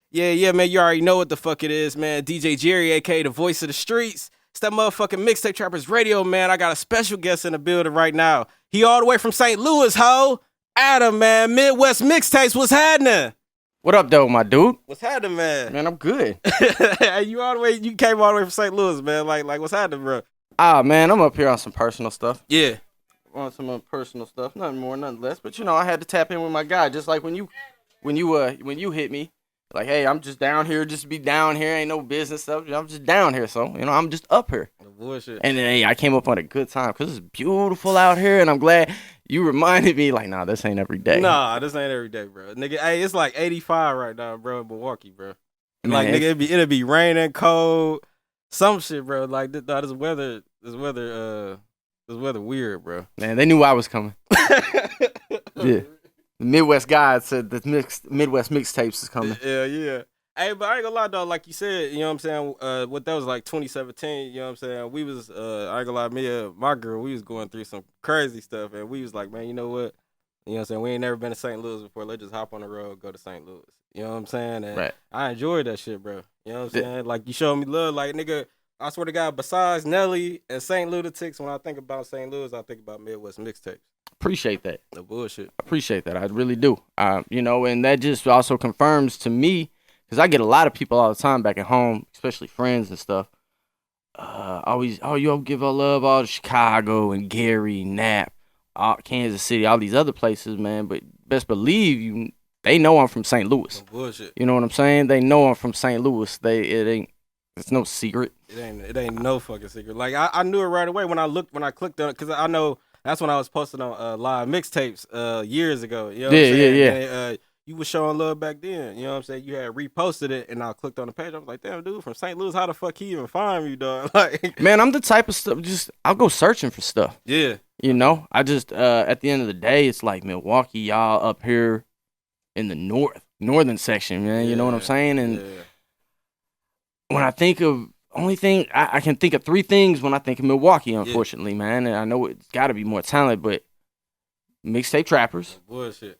Yeah, man, you already know what the fuck it is, man. DJ Jerry, a.k.a. the voice of the streets. It's that motherfucking Mixtape Trappers Radio, man. I got a special guest in the building right now. He all the way from St. Louis, ho. Adam, man. Midwest Mixtapes, what's happening? What up, though, my dude? What's happening, man? Man, I'm good. You came all the way from St. Louis, man. Like what's happening, bro? Man, I'm up here on some personal stuff. Yeah. On some personal stuff. Nothing more, nothing less. But, I had to tap in with my guy. Just like when you hit me. Like, hey, I'm just down here, just be down here. Ain't no business stuff. I'm just down here, so, I'm just up here. No bullshit. And then, hey, I came up on a good time because it's beautiful out here, and I'm glad you reminded me, like, nah, this ain't every day. Nah, this ain't every day, bro. Nigga, hey, it's like 85 right now, bro, in Milwaukee, bro. Man, like, nigga, it'll be raining, cold, some shit, bro. Like, this weather weird, bro. Man, they knew I was coming. Yeah. The Midwest guy said the Midwest Mixtapes is coming. Yeah. Hey, but I ain't gonna lie, dog. Like you said, you know what I'm saying? What that was like 2017, you know what I'm saying? We was, I ain't gonna lie, me and my girl, we was going through some crazy stuff. And we was like, man, you know what? You know what I'm saying? We ain't never been to St. Louis before. Let's just hop on the road, go to St. Louis. You know what I'm saying? And right. I enjoyed that shit, bro. You know what I'm saying? Like, you showed me love. Like, nigga, I swear to God, besides Nelly and St. Lunatics, when I think about St. Louis, I think about Midwest Mixtapes. Appreciate that. No bullshit. Appreciate that. I really do. And that just also confirms to me, because I get a lot of people all the time back at home, especially friends and stuff. Always, y'all give our love all to Chicago and Gary, Knapp, Kansas City, all these other places, man. But best believe they know I'm from St. Louis. No bullshit. You know what I'm saying? They know I'm from St. Louis. It's no secret. It ain't no fucking secret. Like, I knew it right away when I clicked on it, because I know. That's when I was posting on live mixtapes years ago. You know what I'm saying? Yeah. And, you was showing love back then. You know what I'm saying? You had reposted it, and I clicked on the page. I was like, damn, dude, from St. Louis, how the fuck he even find me, dog? Like, man, I'm the type of stuff, I'll go searching for stuff. Yeah. I just, at the end of the day, it's like Milwaukee, y'all up here in the northern section, man. You know what I'm saying? And when I think of, only thing I can think of three things when I think of Milwaukee, unfortunately, man. And I know it's got to be more talent, but Mixtape Trappers. Bullshit.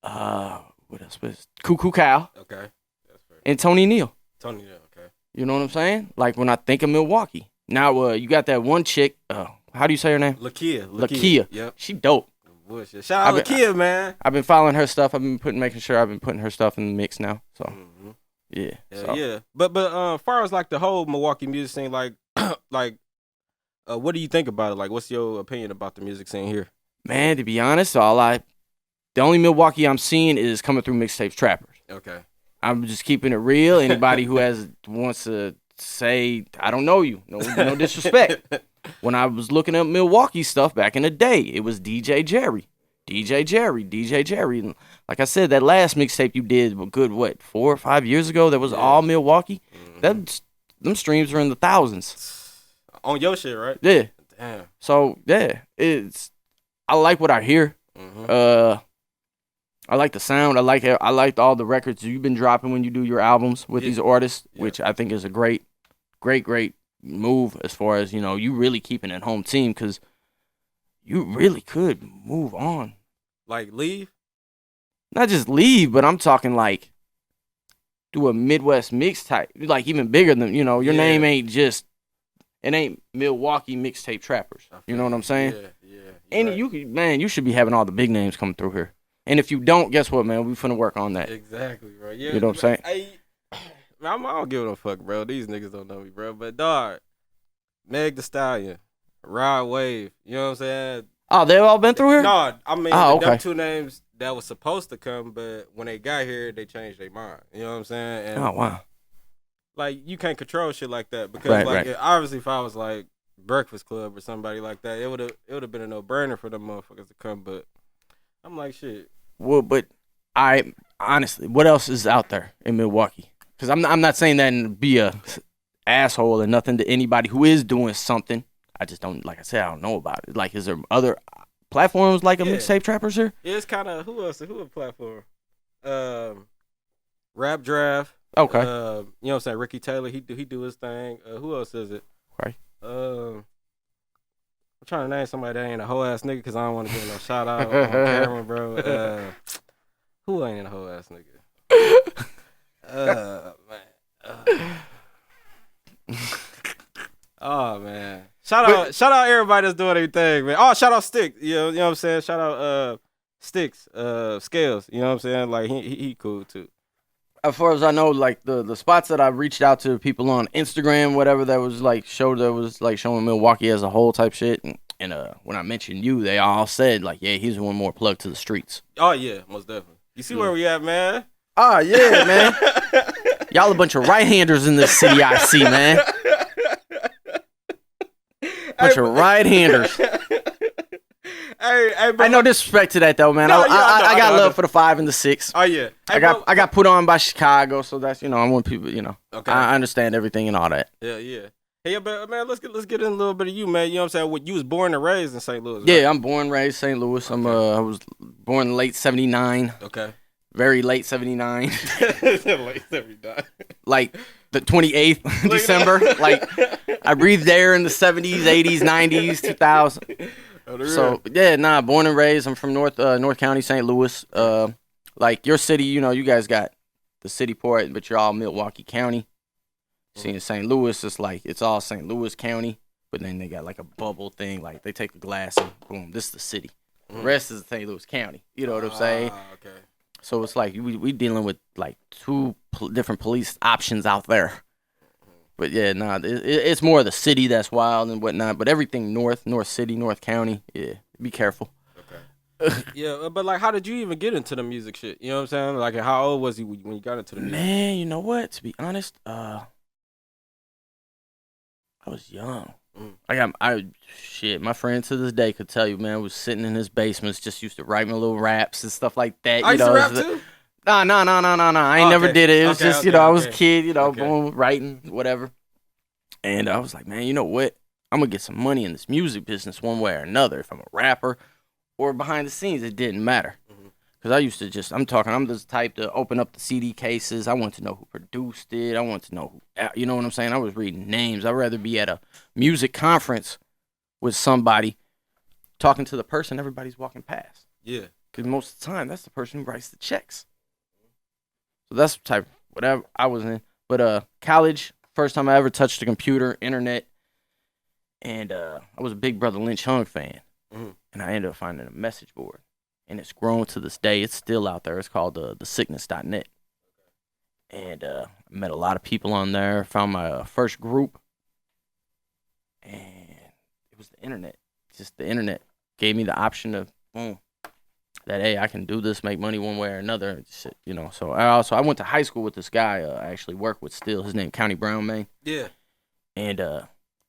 What else? Cuckoo Cal. Okay. That's fair. And Tony Neal. Tony Neal, okay. You know what I'm saying? Like when I think of Milwaukee. Now, you got that one chick. How do you say her name? Lakia. Yep. She dope. Bullshit. Shout out Lakia, man. I've been following her stuff. Making sure I've been putting her stuff in the mix now. So. Mm-hmm. Yeah. But as far as like the whole Milwaukee music scene, like what do you think about it? Like, what's your opinion about the music scene here? Man, to be honest, the only Milwaukee I'm seeing is coming through Mixtapes Trappers. Okay. I'm just keeping it real. Anybody who wants to say I don't know you, no disrespect. When I was looking up Milwaukee stuff back in the day, it was DJ Jerry. And like I said, that last mixtape you did, 4 or 5 years ago, that was all Milwaukee. Mm-hmm. Them streams are in the thousands. On your shit, right? Yeah. Damn. So, yeah, I like what I hear. Mm-hmm. I like the sound. I liked all the records you've been dropping when you do your albums with these artists, which I think is a great move as far as, you really keeping it home team, because you really could move on. Like, leave? Not just leave, but I'm talking like do a Midwest mixtape, like even bigger than, your name ain't Milwaukee Mixtape Trappers. You know what I'm saying? Yeah. And right. You should be having all the big names coming through here. And if you don't, guess what, man? We finna work on that. Exactly, bro. Yeah, you know what I'm saying? I don't give a fuck, bro. These niggas don't know me, bro. But, dog, Meg Thee Stallion, Rod Wave, you know what I'm saying? Oh, they've all been through here? No, I mean, okay. them two names that was supposed to come, but when they got here, they changed their mind. You know what I'm saying? And, wow. Like, you can't control shit like that, because obviously if I was like Breakfast Club or somebody like that, it would have been a no-brainer for them motherfuckers to come, but I'm like, shit. Well, but honestly, what else is out there in Milwaukee? Because I'm not saying that and be a asshole or nothing to anybody who is doing something. I just don't, like I said, I don't know about it. Like, is there other platforms like a Mixtape Trappers here? Yeah, it's kind of, who else? Who a platform? Rap Draft. Okay. You know what I'm saying? Ricky Taylor, he do his thing. Who else is it? Right. I'm trying to name somebody that ain't a whole ass nigga, because I don't want to give no shout out on camera, bro. Who ain't a whole ass nigga? Man. Oh man. Shout out everybody that's doing everything, man. Oh, shout out Stick. You know what I'm saying? Shout out Sticks, Scales. You know what I'm saying? Like he cool too. As far as I know, like the spots that I reached out to people on Instagram, whatever, that was like showing Milwaukee as a whole type shit, and when I mentioned you, they all said like, yeah, he's one more plug to the streets. Oh yeah, most definitely. You see where we at, man? Oh yeah, man. Y'all a bunch of right-handers in this city, I see, man. Bunch of right-handers. Hey, I no disrespect to that though, man. No, I got love for the 5 and the 6. Oh yeah, I got put on by Chicago, so that's I want people, Okay. I understand everything and all that. Yeah. Hey, but man, let's get in a little bit of you, man. You know what I'm saying? You was born and raised in St. Louis. Right? Yeah, I'm born and raised St. Louis. Okay. I was born late '79. Okay. Very late '79. Late 79. Like the 28th December. Like I breathed air in the 70s, 80s, 90s, 2000. So yeah, born and raised. I'm from North County, St. Louis. Like your city, you guys got the city port, but you're all Milwaukee County. See, in St. Louis, it's all St. Louis County, but then they got like a bubble thing. Like they take the glass and boom, this is the city. The rest is St. Louis County. You know what I'm saying? Okay. So it's like we dealing with like 2 different police options out there. But yeah, it's more of the city that's wild and whatnot. But everything North City, North County, yeah, be careful. Okay. Yeah, but like, how did you even get into the music shit? You know what I'm saying? Like, how old was he when you got into the music? Man, you know what? To be honest, I was young. My friend to this day could tell you, man, was sitting in his basement, just used to write my little raps and stuff like that. I used to rap too? No. I ain't never did it. It was just, I was a kid, boom, writing, whatever. And I was like, man, you know what? I'm going to get some money in this music business one way or another. If I'm a rapper or behind the scenes, it didn't matter. Because I used to I'm this type to open up the CD cases. I want to know who produced it. I want to know who, you know what I'm saying? I was reading names. I'd rather be at a music conference with somebody talking to the person everybody's walking past. Yeah. Because most of the time, that's the person who writes the checks. So that's the type of whatever I was in. But college, first time I ever touched a computer, internet, and I was a Big Brother Lynch Hung fan. And I ended up finding a message board. And it's grown to this day. It's still out there. It's called thesickness.net. And I met a lot of people on there. Found my first group. And it was the internet. Just the internet gave me the option of, boom, that, hey, I can do this, make money one way or another. Shit, So I went to high school with this guy I actually work with still. His name County Brown, man. Yeah. And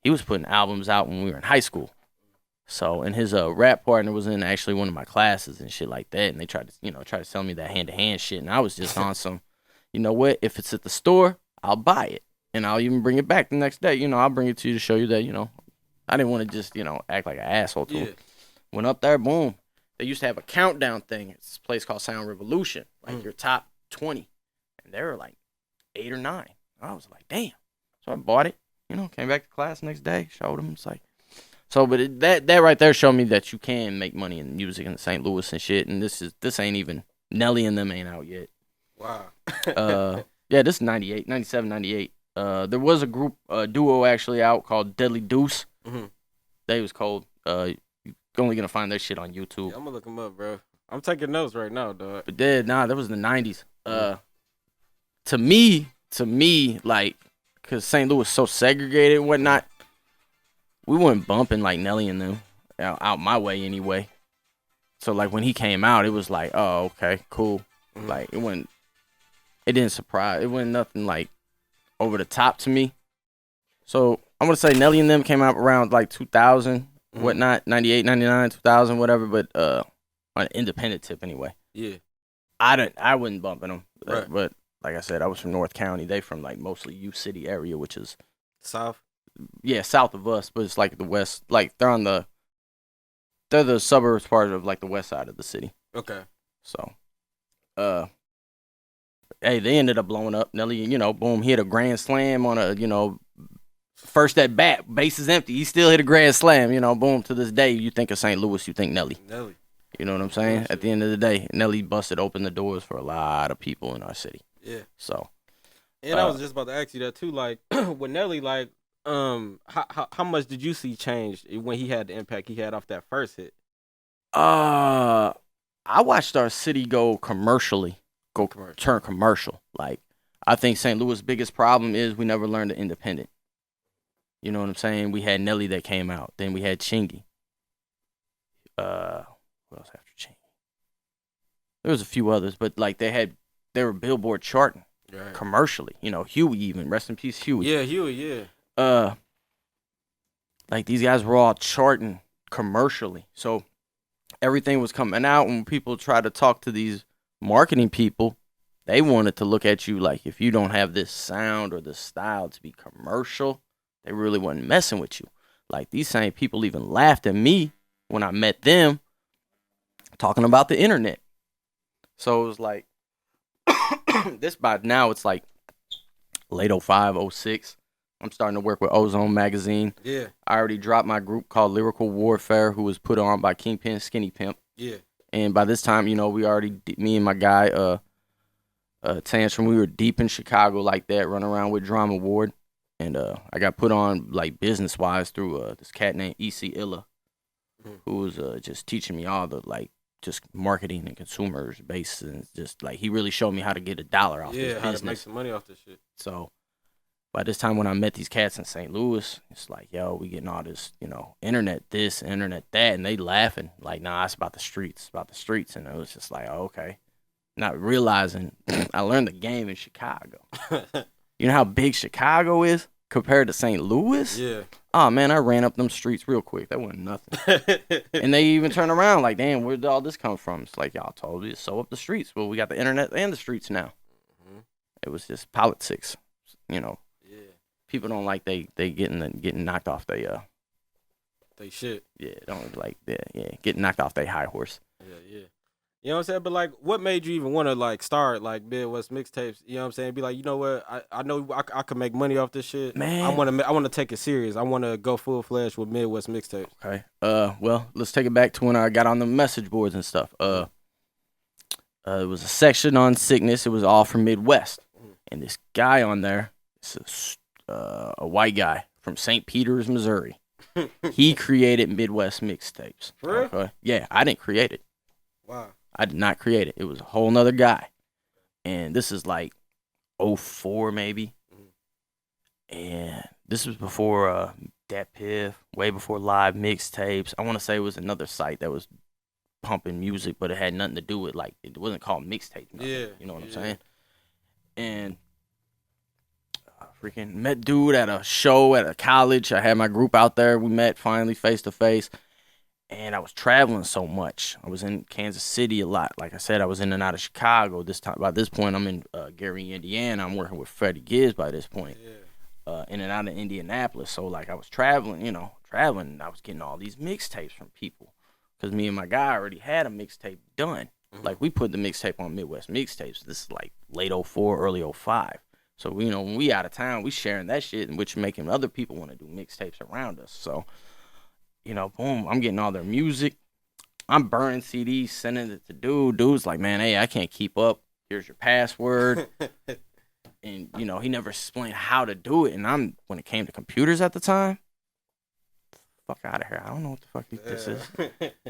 he was putting albums out when we were in high school. So, and his rap partner was in actually one of my classes and shit like that. And they tried to sell me that hand-to-hand shit. And I was just on some, you know what? If it's at the store, I'll buy it. And I'll even bring it back the next day. I'll bring it to you to show you that, I didn't want to just, act like an asshole to him. Went up there, boom. They used to have a countdown thing. It's a place called Sound Revolution. Like your top 20. And they were like 8 or 9. I was like, damn. So I bought it. Came back to class the next day. Showed him. It's like. So, but that right there showed me that you can make money in music in St. Louis and shit. And this ain't even, Nelly and them ain't out yet. Wow. Yeah, this is 98, 97, 98. There was a group, duo actually out called Deadly Deuce. They was cold. You're only gonna find their shit on YouTube. Yeah, I'm gonna look them up, bro. I'm taking notes right now, dog. But that was in the 90s. To me, like, cause St. Louis was so segregated and whatnot, we weren't bumping like Nelly and them out my way anyway. So like when he came out, it was like, oh, okay, cool. Like it didn't surprise. It wasn't nothing like over the top to me. So I'm gonna say Nelly and them came out around like 2000, whatnot, 98, 99, 2000, whatever. But on an independent tip anyway. Yeah. I wasn't bumping them, right. But like I said, I was from North County. They from like mostly U City area, which is south. Yeah, south of us, but it's like the west. Like they're the suburbs part of like the west side of the city. Okay. So, hey, they ended up blowing up. Nelly, boom, he hit a grand slam on a, first at bat, base is empty. He still hit a grand slam, boom. To this day, you think of St. Louis, you think Nelly. You know what I'm saying? At the end of the day, Nelly busted open the doors for a lot of people in our city. Yeah. So. And I was just about to ask you that too. Like with Nelly, like how much did you see change when he had the impact he had off that first hit? I watched our city go turn commercial. Like, I think St. Louis' biggest problem is we never learned the independent. You know what I'm saying? We had Nelly that came out. Then we had Chingy. What else after Chingy? There was a few others, but like they were Billboard charting commercially. You know, Huey even. Rest in peace, Huey. Yeah, Huey, yeah. Like these guys were all charting commercially. So everything was coming out. When people try to talk to these marketing people, they wanted to look at you like, if you don't have this sound or this style to be commercial, they really wasn't messing with you. Like, these same people even laughed at me when I met them talking about the internet. So it was like, this by now, it's like late 05, 06. I'm starting to work with Ozone Magazine. Yeah. I already dropped my group called Lyrical Warfare, who was put on by Kingpin Skinny Pimp. Yeah. And by this time, you know, me and my guy, Tantrum, we were deep in Chicago like that, running around with Drama Ward. And I got put on, like, business-wise through this cat named E.C. Illa, who was just teaching me all the, like, just marketing and consumers base, and just, like, he really showed me how to get $1 off this business. Yeah, how to make some money off this shit. So by this time when I met these cats in St. Louis, it's like, yo, we getting all this, you know, internet this, internet that, and they laughing. Like, nah, it's about the streets, And it was just like, oh, okay. Not realizing I learned the game in Chicago. You know how big Chicago is compared to St. Louis? Yeah. Oh, man, I ran up them streets real quick. That wasn't nothing. And they even turn around like, damn, where did all this come from? It's like, y'all told me to sew up the streets. Well, we got the internet and the streets now. Mm-hmm. It was just politics, you know. People don't like they getting knocked off they shit. Yeah, don't like getting knocked off their high horse. Yeah. You know what I'm saying? But like, what made you even want to like start like Midwest Mixtapes? You know what I'm saying? Be like, you know what? I know I can make money off this shit. Man, I want to take it serious. I want to go full fledged with Midwest Mixtapes. Okay. Well, let's take it back to when I got on the message boards and stuff. It was a section on sickness. It was all from Midwest, and this guy on there, a white guy from St. Peters, Missouri. He created Midwest Mixtapes. For real? Okay. Yeah, I didn't create it. Wow. I did not create it. It was a whole nother guy. And this is like 04 maybe. And this was before Dat Piff, way before live mixtapes. I want to say it was another site that was pumping music, but it had nothing to do with, like, it wasn't called mixtape. Yeah. You know what I'm saying? And freaking met dude at a show at a college. I had my group out there. We met finally face to face. And I was traveling so much. I was in Kansas City a lot. Like I said, I was in and out of Chicago. By this point, I'm in Gary, Indiana. I'm working with Freddie Gibbs by this point. Yeah. In and out of Indianapolis. So, like, I was traveling. And I was getting all these mixtapes from people. Because me and my guy already had a mixtape done. Mm-hmm. Like, we put the mixtape on Midwest Mixtapes. This is like late 04, early 05. So, when we out of town, we sharing that shit, which making other people want to do mixtapes around us. So, boom, I'm getting all their music. I'm burning CDs, sending it to dude. Dude's like, man, hey, I can't keep up. Here's your password. And, he never explained how to do it. And when it came to computers at the time, fuck out of here. I don't know what the fuck this is.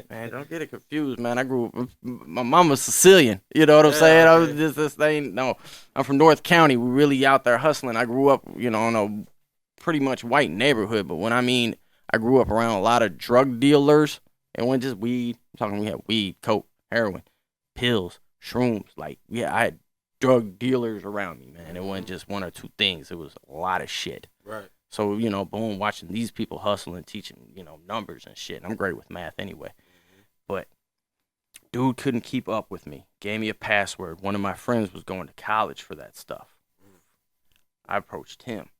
Man, don't get it confused, man. I grew up, my mama's Sicilian. You know what I'm saying? Okay. I was just this thing. No, I'm from North County. We really out there hustling. I grew up, in a pretty much white neighborhood. But when I grew up around a lot of drug dealers. It wasn't just weed. I'm talking, we had weed, coke, heroin, pills, shrooms. Like, yeah, I had drug dealers around me, man. It wasn't just one or two things. It was a lot of shit. Right. So, boom, watching these people hustle and teaching, numbers and shit. I'm great with math anyway. Mm-hmm. But dude couldn't keep up with me. Gave me a password. One of my friends was going to college for that stuff. I approached him.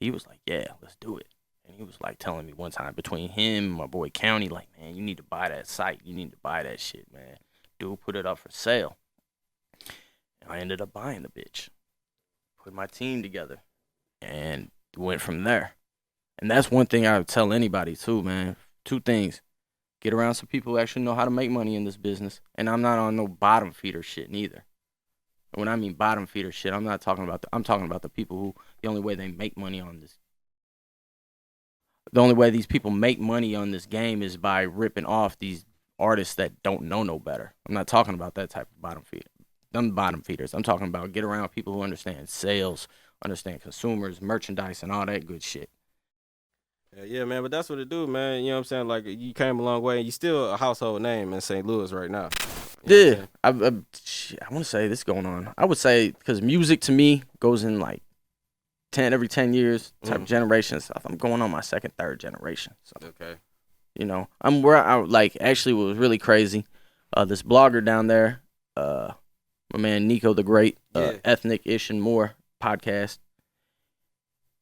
He was like, yeah, let's do it. And he was like telling me one time, between him and my boy County, like, man, you need to buy that site. You need to buy that shit, man. Dude put it up for sale. And I ended up buying the bitch. Put my team together. And went from there. And that's one thing I would tell anybody too, man. Two things. Get around some people who actually know how to make money in this business. And I'm not on no bottom feeder shit neither. And when I mean bottom feeder shit, I'm talking about the people who the only way they make money on this. The only way these people make money on this game is by ripping off these artists that don't know no better. I'm not talking about that type of bottom feeder. Them bottom feeders. I'm talking about get around people who understand sales, understand consumers, merchandise, and all that good shit. Yeah, man, but that's what it do, man. You know what I'm saying? Like, you came a long way, and you still a household name in St. Louis right now. You know I want to say this going on. I would say, because music to me goes in like every 10 years type of generation and stuff. I'm going on my second, third generation. So, okay. You know, I'm where I like, actually what was really crazy, this blogger down there, my man Nico the Great, Ethnic Ish and More podcast.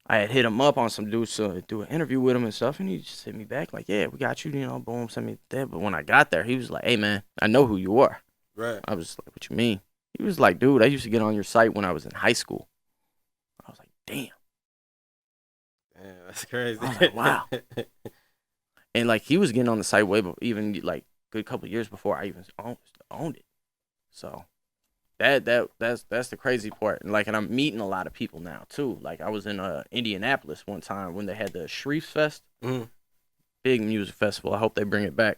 I had hit him up on some dudes to do an interview with him and stuff, and he just hit me back like, yeah, we got you, you know, boom, send me that. But when I got there, he was like, hey, man, I know who you are. Right. I was like, what you mean? He was like, dude, I used to get on your site when I was in high school. I was like, damn. Yeah, that's crazy. I was like, wow. And, like, he was getting on the site way before, even, like, a good couple of years before I even owned it. So that's the crazy part. And I'm meeting a lot of people now too. Like, I was in Indianapolis one time when they had the Shreefs Fest, big music festival. I hope they bring it back.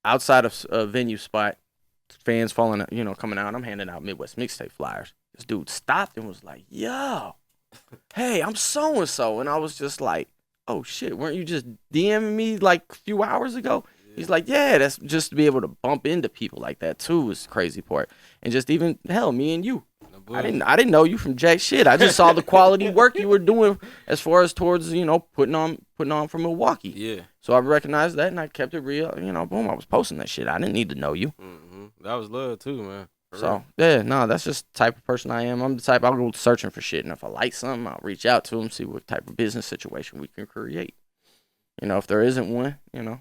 Outside of a venue spot, fans coming out. I'm handing out Midwest Mixtape flyers. This dude stopped and was like, "Yo, hey, I'm so and so," and I was just like, "Oh shit, weren't you just DMing me like a few hours ago?" He's like, yeah, that's just to be able to bump into people like that too is the crazy part. And just even, hell, me and you. I didn't know you from jack shit. I just saw the quality work you were doing as far as towards, you know, putting on from Milwaukee. Yeah. So I recognized that and I kept it real. You know, boom, I was posting that shit. I didn't need to know you. Mm-hmm. That was love too, man. So, yeah, no, that's just the type of person I am. I'm the type, I'll go searching for shit. And if I like something, I'll reach out to them, see what type of business situation we can create. You know, if there isn't one, you know.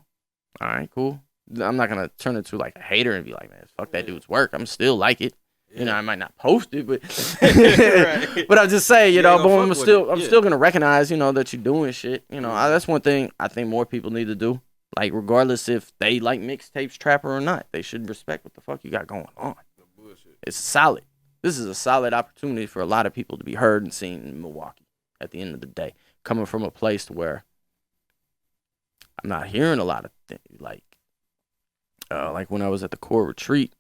All right, cool. I'm not going to turn into like a hater and be like, man, fuck that dude's work. I'm still like it. Yeah. You know, I might not post it, but right. But I'll just say, you know, boom, I'm still going to recognize, you know, that you're doing shit. You know, that's one thing I think more people need to do. Like, regardless if they like mixtapes, trapper or not, they should respect what the fuck you got going on. No bullshit. It's solid. This is a solid opportunity for a lot of people to be heard and seen in Milwaukee at the end of the day. Coming from a place where I'm not hearing a lot of things like when I was at the core retreat,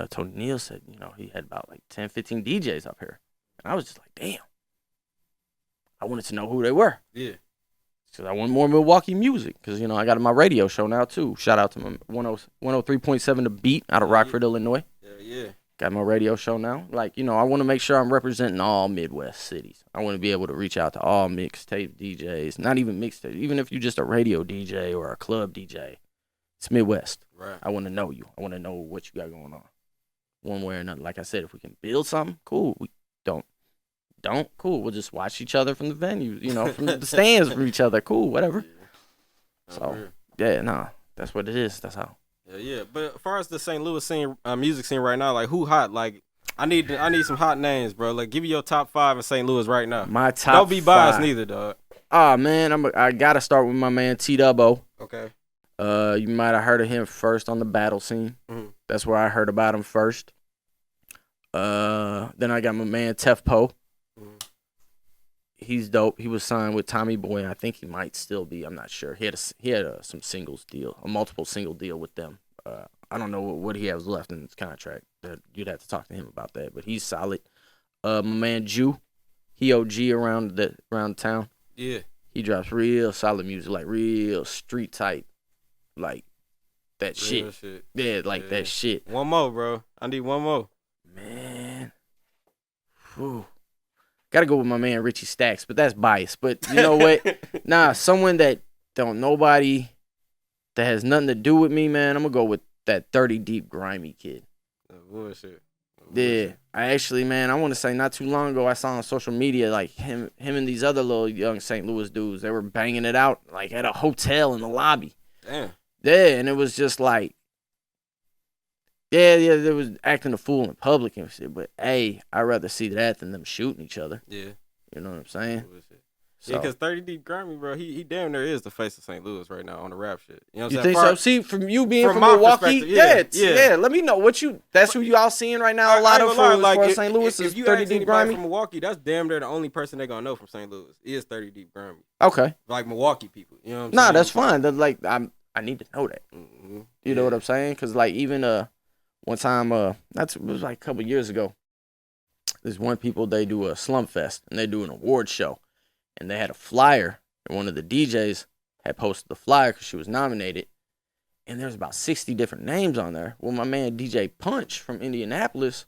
Tony Neal said, you know, he had about like 10, 15 DJs up here. And I was just like, damn. I wanted to know who they were. Yeah. Because I want more Milwaukee music. Because, you know, I got my radio show now, too. Shout out to my 103.7 The Beat out of Rockford, Illinois. Yeah. Got my radio show now. Like, you know, I want to make sure I'm representing all Midwest cities. I want to be able to reach out to all mixtape DJs. Not even mixtape. Even if you're just a radio DJ or a club DJ. It's Midwest. Right. I want to know you. I want to know what you got going on. One way or another. Like I said, if we can build something, cool. We don't, cool. We'll just watch each other from the venue, you know, from the stands from each other. Cool, whatever. Yeah. So, yeah, nah, that's what it is. That's how. Yeah. But as far as the St. Louis scene, music scene right now, like, who hot? Like, I need some hot names, bro. Like, give me your top 5 in St. Louis right now. My top 5. Don't be biased neither, dog. Oh, man, I got to start with my man T-Dubbo. Okay. You might have heard of him first on the battle scene. Mm-hmm. That's where I heard about him first. Then I got my man Tef Poe. Mm-hmm. He's dope. He was signed with Tommy Boy. I think he might still be. I'm not sure. He had some singles deal, a multiple single deal with them. I don't know what he has left in his contract. That you'd have to talk to him about that. But he's solid. My man Jew, he OG around town. Yeah. He drops real solid music, like real street type, like that real shit. Yeah, like that shit. One more, bro. I need one more. Man. Whew. Gotta go with my man Richie Stacks, but that's biased. But you know what? Nah, someone that nobody that has nothing to do with me, man. I'm gonna go with that 30 Deep Grimy kid. Bullshit. Yeah, I actually, man, I want to say not too long ago I saw on social media like him and these other little young St. Louis dudes. They were banging it out like at a hotel in the lobby. Damn. Yeah, and it was just like, yeah, they was acting a fool in public and shit. But hey, I'd rather see that than them shooting each other. Yeah. You know what I'm saying? Yeah, because 30 Deep Grammy, bro, he damn near is the face of St. Louis right now on the rap shit. You know what You I'm think saying? so? See, from you being from my Milwaukee, perspective, yeah. Let me know what you. That's who you all seeing right now. A lot of lie, as like, far as St. Louis is if you 30 ask Deep anybody Grammy. from Milwaukee, that's damn near the only person they gonna know from St. Louis is 30 Deep Grammy. Okay. Like Milwaukee people. You know what I'm Nah, saying? that's fine. Like I need to know that. Mm-hmm. You know what I'm saying? Because like even one time it was like a couple years ago. There's one people they do a Slum Fest and they do an award show, and they had a flyer and one of the DJs had posted the flyer because she was nominated, and there's about 60 different names on there. Well, my man DJ Punch from Indianapolis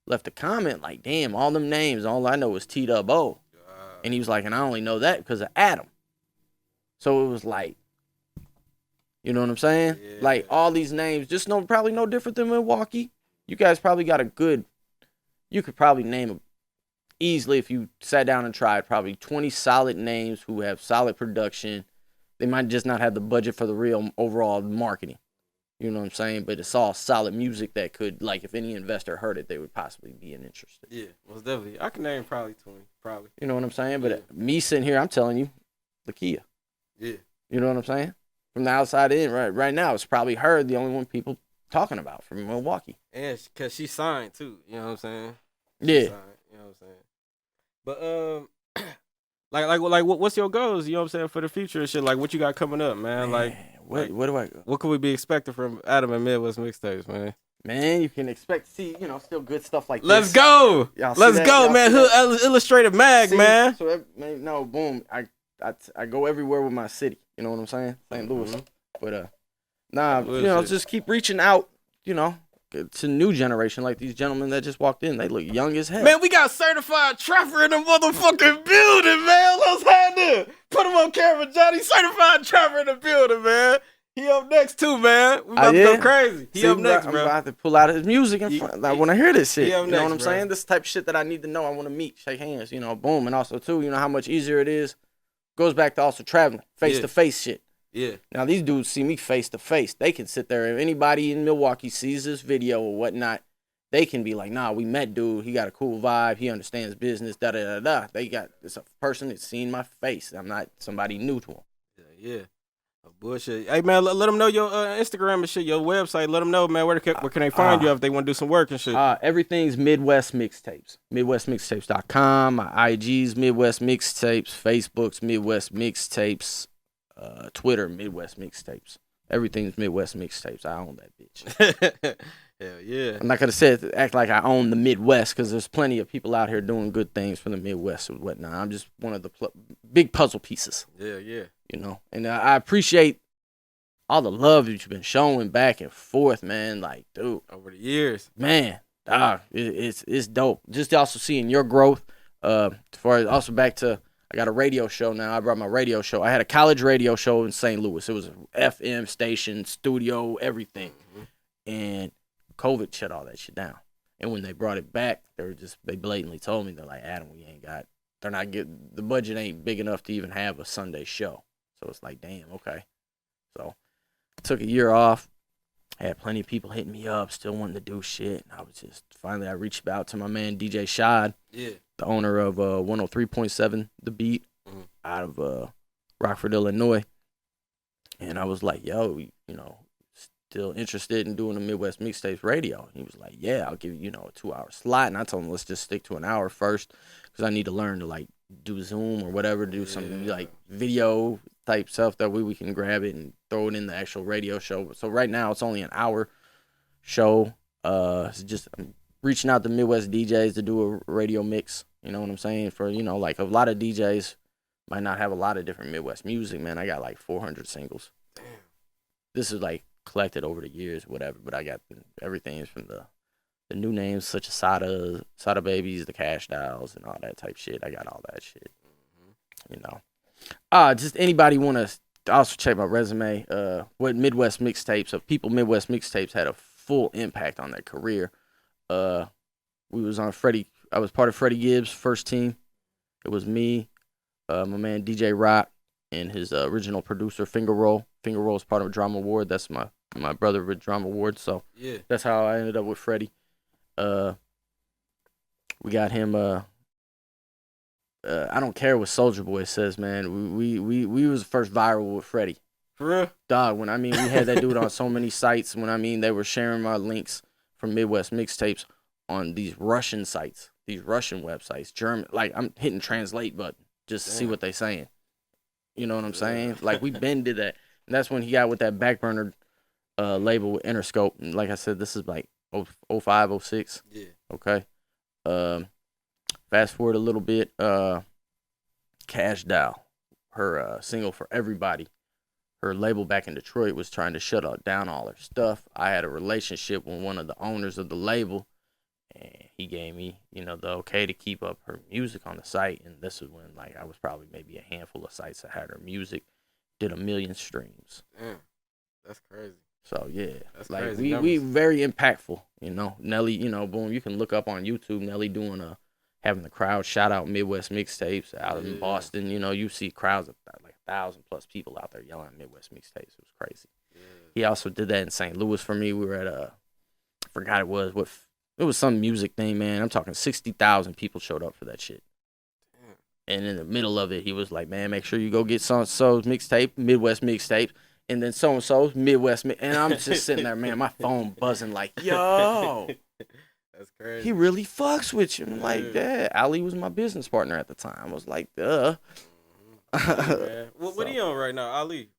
left a comment like, "Damn, all them names, all I know is T-Dub-O," and he was like, "And I only know that because of Adam." So it was like, you know what I'm saying? Yeah. Like all these names, just probably no different than Milwaukee. You guys probably got you could probably name easily if you sat down and tried probably 20 solid names who have solid production. They might just not have the budget for the real overall marketing. You know what I'm saying? But it's all solid music that could, like, if any investor heard it, they would possibly be interested. Yeah, most definitely. I can name probably 20, probably. You know what I'm saying? But me sitting here, I'm telling you, Lakia. Yeah. You know what I'm saying? From the outside in, right now, it's probably her, the only one people talking about from Milwaukee. And because she signed, too. You know what I'm saying? Yeah. She signed, you know what I'm saying? But, like, what's your goals, you know what I'm saying, for the future and shit? Like, what you got coming up, man? Like, what can we be expecting from Adam and Midwest Mixtapes, man? Man, you can expect to see, still good stuff like Let's this. go. Let's go, man. Illustrated Mag, man. So no, boom. I go everywhere with my city. You know what I'm saying? St. Louis. But just keep reaching out, to new generation like these gentlemen that just walked in. They look young as hell. Man, we got certified trapper in the motherfucking building, man. Let's have this. Put him on camera, Johnny. Certified trapper in the building, man. He up next too, man. We about to go crazy. He up next, bro. I'm about to pull out his music in front. I want to hear this shit. You know what I'm saying? This type of shit that I need to know. I want to meet, shake hands, boom. And also, too, how much easier it is. Goes back to also traveling, face-to-face shit. Yeah. Now, these dudes see me face-to-face. They can sit there. If anybody in Milwaukee sees this video or whatnot, they can be like, nah, we met dude. He got a cool vibe. He understands business, da-da-da-da. It's a person that's seen my face. I'm not somebody new to him. Yeah. Bullshit. Hey, man, let them know your Instagram and shit, your website. Let them know, man, where can they find you if they want to do some work and shit. Everything's Midwest Mixtapes. MidwestMixtapes.com. My IG's Midwest Mixtapes. Facebook's Midwest Mixtapes. Twitter, Midwest Mixtapes. Everything's Midwest Mixtapes. I own that bitch. Hell yeah. I'm not going to act like I own the Midwest because there's plenty of people out here doing good things for the Midwest and whatnot. I'm just one of the big puzzle pieces. Yeah. And I appreciate all the love that you've been showing back and forth, man. Like, dude. Over the years. Man, it's dope. Just also seeing your growth. As far as also back to, I got a radio show now. I brought my radio show. I had a college radio show in St. Louis. It was an FM station, studio, everything. Mm-hmm. And COVID shut all that shit down. And when they brought it back, they blatantly told me, they're like, Adam, the budget ain't big enough to even have a Sunday show. So it's like, damn, okay. So took a year off. Had plenty of people hitting me up, still wanting to do shit. And I reached out to my man DJ Shad, the owner of 103.7 The Beat, out of Rockford, Illinois. And I was like, yo, still interested in doing the Midwest Mixtapes radio? And he was like, yeah, I'll give you, a 2-hour slot. And I told him, let's just stick to an hour first because I need to learn to, like, do Zoom or whatever, do some, like, video type stuff. That way we can grab it and throw it in the actual radio show. So right now it's only an hour show. It's just I'm reaching out to Midwest DJs to do a radio mix. You know what I'm saying? For, like a lot of DJs might not have a lot of different Midwest music, man. I got like 400 singles. Damn. This is like collected over the years, whatever. But I got everything from the new names such as Sada Babies, the Cash Dolls, and all that type shit. I got all that shit. Just anybody want to also check my resume. What Midwest Mixtapes of people Midwest Mixtapes had a full impact on their career. We was on I was part of Freddie Gibbs' first team. It was me, my man DJ Rock, and his original producer Finger Roll. Finger Roll is part of Drama Award. That's my brother with Drama Award. So that's how I ended up with Freddie. We got him I don't care what Soulja Boy says, man. We was the first viral with Freddie. For real? Dog, we had that dude on so many sites. They were sharing my links from Midwest Mixtapes on these Russian sites, these Russian websites, German. Like, I'm hitting translate button just to see what they saying. You know what I'm saying? Like, we been did that. And that's when he got with that Backburner label with Interscope. And like I said, this is like 05, 06. Yeah. Okay. Fast forward a little bit. Cash Doll, her single For Everybody. Her label back in Detroit was trying to shut down all her stuff. I had a relationship with one of the owners of the label, and he gave me, the okay to keep up her music on the site. And this is when, like, I was probably maybe a handful of sites that had her music, did 1 million streams. Damn, that's crazy. So yeah, that's like crazy. we very impactful. Nelly, boom, you can look up on YouTube Nelly doing having the crowd shout out Midwest Mixtapes out in Boston. You see crowds of like 1,000+ people out there yelling Midwest Mixtapes. It was crazy. Yeah. He also did that in St. Louis for me. We were at I forgot it was some music thing, man. I'm talking 60,000 people showed up for that shit. Damn. And in the middle of it, he was like, man, make sure you go get so-and-so's mixtape, Midwest Mixtape, and then so-and-so's Midwest. And I'm just sitting there, man, my phone buzzing like, yo. That's crazy. He really fucks with you. I'm like, yeah. Ali was my business partner at the time. I was like, duh. What are you on right now, Ali?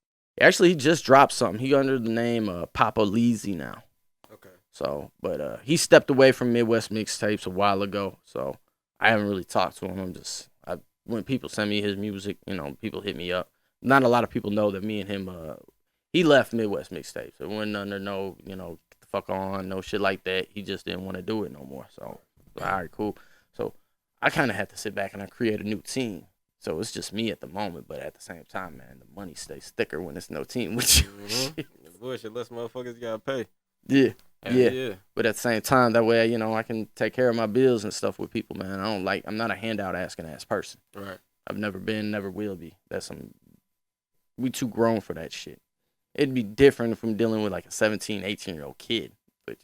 Actually, he just dropped something. He under the name Papa Leezy now. Okay. So, but he stepped away from Midwest Mixtapes a while ago. So I haven't really talked to him. When people send me his music, people hit me up. Not a lot of people know that me and him, he left Midwest Mixtapes. It wasn't under no, get the fuck on, no shit like that. He just didn't want to do it no more. So, all right, cool. So I kind of had to sit back and I create a new team. So it's just me at the moment, but at the same time, man, the money stays thicker when it's no team with you. Mm-hmm. Bullshit, less motherfuckers gotta pay. Yeah. But at the same time, that way, I can take care of my bills and stuff with people, man. I'm not a handout asking ass person. Right. I've never been, never will be. We too grown for that shit. It'd be different from dealing with like a 17, 18-year-old kid. But,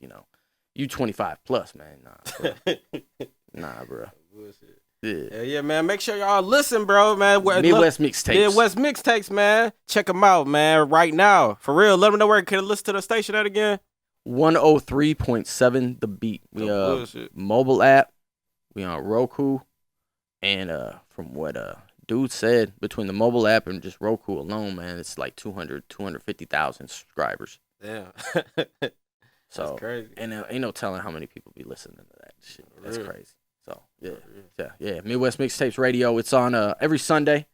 you 25 plus, man. Nah, bro. Nah, bro. Bullshit. Yeah, man. Make sure y'all listen, bro, man. Midwest Mixtapes. Midwest Mixtapes, man. Check them out, man, right now. For real. Let them know where you can listen to the station at again. 103.7 The Beat. We mobile app. We on Roku. And from what dude said, between the mobile app and just Roku alone, man, it's like 250,000 subscribers. Damn. So that's crazy. And ain't no telling how many people be listening to that shit. That's crazy. So yeah. Midwest Mixtapes Radio. It's on every Sunday,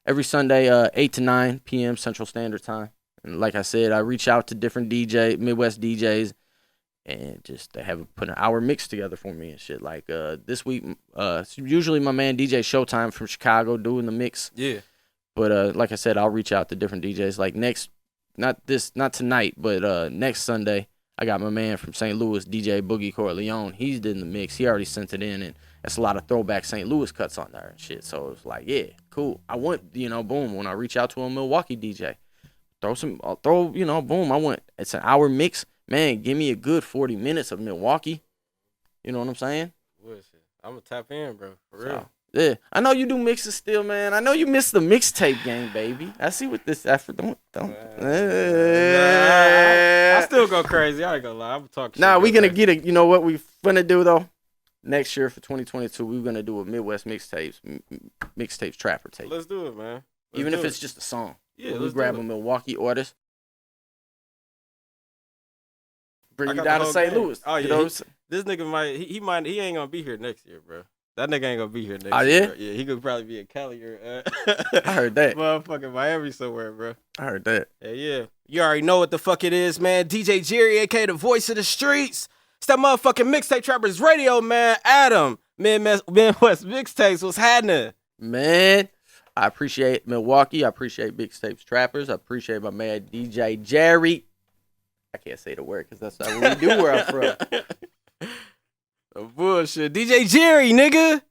8 to 9 p.m. Central Standard Time. And like I said, I reach out to different Midwest DJs, and just they have put an hour mix together for me and shit. Like this week, it's usually my man DJ Showtime from Chicago doing the mix. Yeah. But like I said, I'll reach out to different DJs. Like not tonight, but next Sunday, I got my man from St. Louis, DJ Boogie Corleone. He's did the mix. He already sent it in, and that's a lot of throwback St. Louis cuts on there and shit. So it's like, yeah, cool. I want, boom, when I reach out to a Milwaukee DJ, boom, I want, it's an hour mix. Man, give me a good 40 minutes of Milwaukee. You know what I'm saying? I'm going to tap in, bro. For real. Yeah. I know you do mixes still, man. I know you miss the mixtape game, baby. I see what this effort. Don't. I still go crazy. I ain't gonna lie. I'm talking. Nah, we gonna get it. You know what we finna do though? Next year for 2022, we're gonna do a Midwest mixtapes trapper tape. Let's do it, man. Even if it's just a song. Yeah, we grab a Milwaukee artist, bring you down to St. Louis. Oh yeah, this nigga he ain't gonna be here next year, bro. That nigga ain't gonna be here next year. Yeah? Bro. Yeah, he could probably be in Cali or I heard that. Motherfucking Miami somewhere, bro. I heard that. Yeah. You already know what the fuck it is, man. DJ Jerry, aka the voice of the streets. It's that motherfucking Mixtape Trappers Radio, man. Adam, Midwest Mixtapes, what's happening? Man, I appreciate Milwaukee. I appreciate Mixtapes Trappers. I appreciate my man DJ Jerry. I can't say the word because that's not what we do where I'm from. Bullshit. DJ Jerry, nigga.